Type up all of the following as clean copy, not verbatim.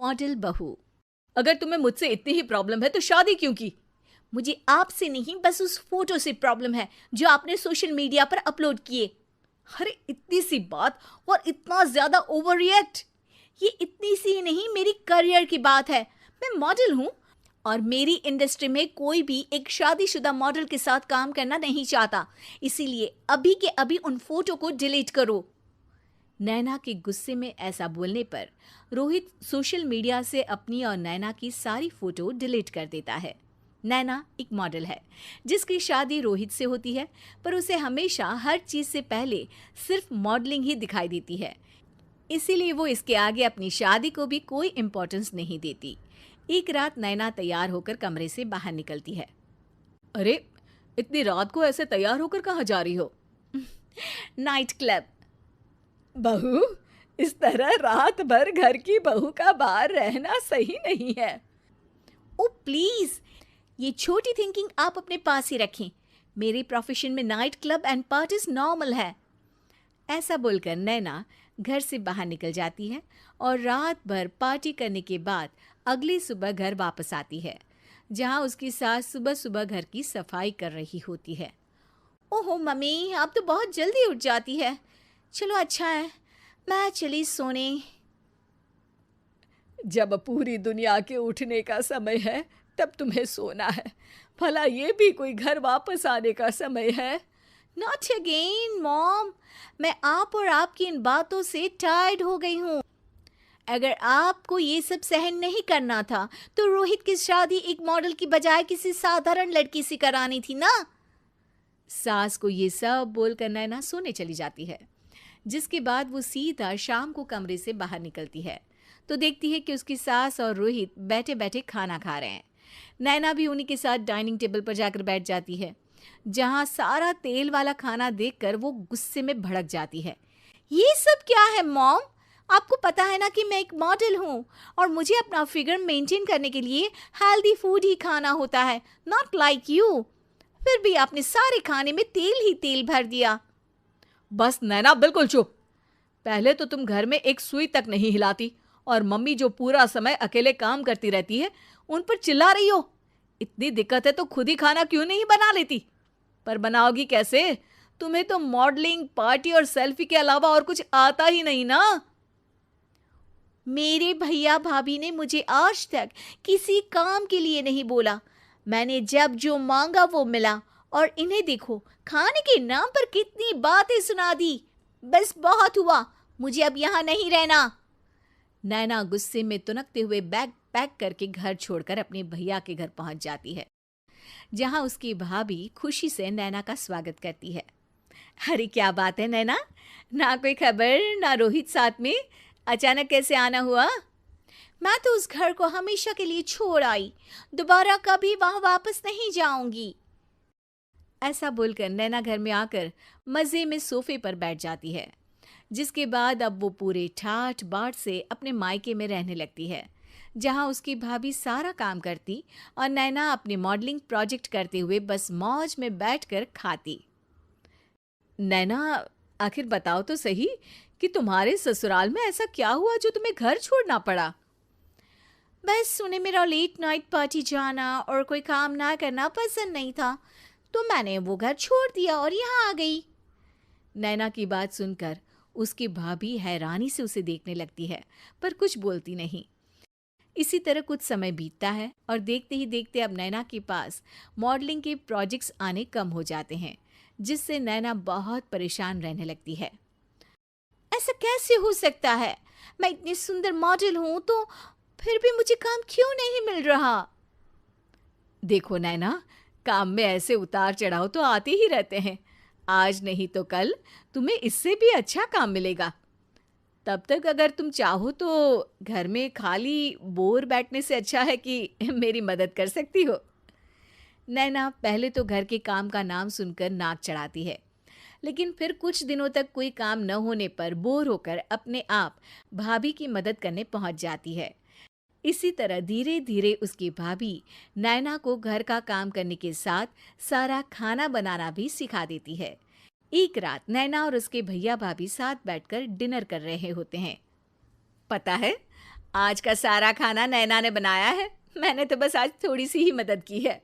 Model बहू। अगर तुम्हें मुझसे इतनी ही प्रॉब्लम है तो शादी क्यों की? मुझे आपसे नहीं, बस उस फोटो से प्रॉब्लम है जो आपने सोशल मीडिया पर अपलोड किए। अरे इतनी सी बात और इतना ज्यादा ओवर रिएक्ट? ये इतनी सी नहीं, मेरी करियर की बात है। मैं मॉडल हूँ और मेरी इंडस्ट्री में कोई भी एक शादीशुदा मॉडल के साथ काम करना नहीं चाहता, इसीलिए अभी के अभी उन फोटो को डिलीट करो। नैना के गुस्से में ऐसा बोलने पर रोहित सोशल मीडिया से अपनी और नैना की सारी फोटो डिलीट कर देता है। नैना एक मॉडल है जिसकी शादी रोहित से होती है, पर उसे हमेशा हर चीज से पहले सिर्फ मॉडलिंग ही दिखाई देती है, इसीलिए वो इसके आगे अपनी शादी को भी कोई इम्पोर्टेंस नहीं देती। एक रात नैना तैयार होकर कमरे से बाहर निकलती है। अरे इतनी रात को ऐसे तैयार होकर कहाँ जा रही हो? Night club. बहू, इस तरह रात भर घर की बहू का बाहर रहना सही नहीं है। ओ प्लीज, ये छोटी थिंकिंग आप अपने पास ही रखें। मेरे प्रोफेशन में night club and parties normal है। ऐसा बोलकर नैना घर से बाहर निकल जाती है और रात भर पार्टी करने के बाद अगली सुबह घर वापस आती है, जहां उसकी सास सुबह सुबह घर की सफाई कर रही होती है। ओहो मम्मी, आप तो बहुत जल्दी उठ जाती है। चलो अच्छा है, मैं चली सोने। जब पूरी दुनिया के उठने का समय है तब तुम्हें सोना है? भला ये भी कोई घर वापस आने का समय है? नॉट अगेन मॉम, मैं आप और आपकी इन बातों से टायर्ड हो गई हूँ। अगर आपको ये सब सहन नहीं करना था तो रोहित की शादी एक मॉडल की बजाय किसी साधारण लड़की से करानी थी ना। सास को ये सब बोलकर नैना सोने चली जाती है, जिसके बाद वो सीधा शाम को कमरे से बाहर निकलती है तो देखती है कि उसकी सास और रोहित बैठे बैठे खाना खा रहे हैं। नैना भी उन्हीं के साथ डाइनिंग टेबल पर जाकर बैठ जाती है, जहां सारा तेल वाला खाना देखकर वो गुस्से में भड़क जाती है। ये सब क्या है मॉम? आपको पता है ना कि मैं एक मॉडल हूँ और मुझे अपना फिगर मेंटेन करने के लिए हेल्दी फूड ही खाना होता है, नॉट लाइक यू। फिर भी आपने सारे खाने में तेल ही तेल भर दिया। बस नैना, बिल्कुल चुप। पहले तो तुम घर में एक सुई तक नहीं हिलाती और मम्मी जो पूरा समय अकेले काम करती रहती है उन पर चिल्ला रही हो। इतनी दिक्कत है तो खुद ही खाना क्यों नहीं बना लेती? पर बनाओगी कैसे? तुम्हें तो मॉडलिंग, पार्टी और सेल्फी के अलावा और कुछ आता ही नहीं ना। मेरे भैया भाभी ने मुझे आज तक किसी काम के लिए नहीं बोला। मैंने जब जो मांगा वो मिला और इन्हें देखो, खाने के नाम पर कितनी बातें सुना दी। बस बहुत हुआ, मुझे अब यहाँ नहीं रहना। नैना गुस्से में तुनकते हुए बैग पैक करके घर छोड़कर अपने भैया के घर पहुंच जाती है, जहां उसकी भाभी खुशी से नैना का स्वागत करती है। अरे क्या बात है नैना, ना कोई खबर ना रोहित साथ में, अचानक कैसे आना हुआ? मैं तो उस घर को हमेशा के लिए छोड़ आई, दोबारा कभी वहां वापस नहीं जाऊंगी। ऐसा बोलकर नैना घर में आकर मजे में सोफे पर बैठ जाती है, जिसके बाद अब वो पूरे ठाठ बाट से अपने मायके में रहने लगती है, जहां उसकी भाभी सारा काम करती और नैना अपने मॉडलिंग प्रोजेक्ट करते हुए बस मौज में बैठकर खाती। नैना, आखिर बताओ तो सही कि तुम्हारे ससुराल में ऐसा क्या हुआ जो तुम्हें घर छोड़ना पड़ा? बस उन्हें मेरा लेट नाइट पार्टी जाना और कोई काम ना करना पसंद नहीं था, तो मैंने वो घर छोड़ दिया और यहाँ आ गई। नैना की बात सुनकर उसकी भाभी हैरानी से उसे देखने लगती है, पर कुछ बोलती नहीं। इसी तरह कुछ समय बीतता है और देखते ही देखते अब नैना के पास मॉडलिंग के प्रोजेक्ट्स आने कम हो जाते हैं, जिससे नैना बहुत परेशान रहने लगती है। ऐसा कैसे हो सकता है? मैं इतनी सुंदर मॉडल हूं तो फिर भी मुझे काम क्यों नहीं मिल रहा? देखो नैना, काम में ऐसे उतार चढ़ाव तो आते ही रहते हैं। आज नहीं तो कल तुम्हें इससे भी अच्छा काम मिलेगा। तब तक अगर तुम चाहो तो घर में खाली बोर बैठने से अच्छा है कि मेरी मदद कर सकती हो। नैना पहले तो घर के काम का नाम सुनकर नाक चढ़ाती है, लेकिन फिर कुछ दिनों तक कोई काम न होने पर बोर होकर अपने आप भाभी की मदद करने पहुंच जाती है। इसी तरह धीरे धीरे उसकी भाभी नैना को घर का काम करने के साथ सारा खाना बनाना भी सिखा देती है। एक रात नैना और उसके भैया भाभी साथ बैठकर डिनर कर रहे होते हैं। पता है, आज का सारा खाना नैना ने बनाया है, मैंने तो बस आज थोड़ी सी ही मदद की है।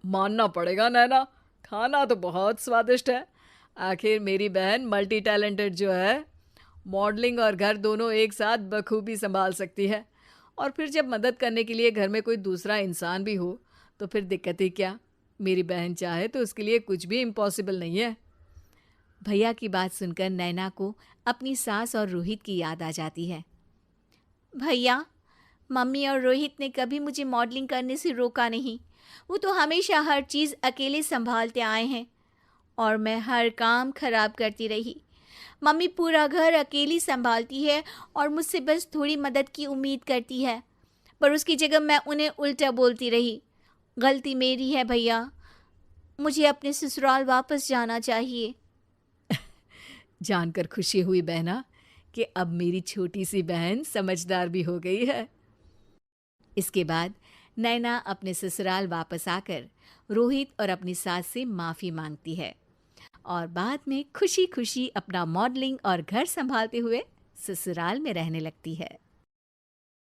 मानना पड़ेगा नैना, खाना तो बहुत स्वादिष्ट है। आखिर मेरी बहन मल्टी टैलेंटेड जो है, मॉडलिंग और घर दोनों एक साथ बखूबी संभाल सकती है। और फिर जब मदद करने के लिए घर में कोई दूसरा इंसान भी हो तो फिर दिक्कत ही क्या। मेरी बहन चाहे तो उसके लिए कुछ भी इम्पॉसिबल नहीं है। भैया की बात सुनकर नैना को अपनी सास और रोहित की याद आ जाती है। भैया, मम्मी और रोहित ने कभी मुझे मॉडलिंग करने से रोका नहीं। वो तो हमेशा हर चीज़ अकेले संभालते आए हैं और मैं हर काम खराब करती रही। मम्मी पूरा घर अकेली संभालती है और मुझसे बस थोड़ी मदद की उम्मीद करती है, पर उसकी जगह मैं उन्हें उल्टा बोलती रही। गलती मेरी है भैया, मुझे अपने ससुराल वापस जाना चाहिए। जानकर खुशी हुई बहना कि अब मेरी छोटी सी बहन समझदार भी हो गई है। इसके बाद नैना अपने ससुराल वापस आकर रोहित और अपनी सास से माफ़ी मांगती है और बाद में खुशी खुशी अपना मॉडलिंग और घर संभालते हुए ससुराल में रहने लगती है।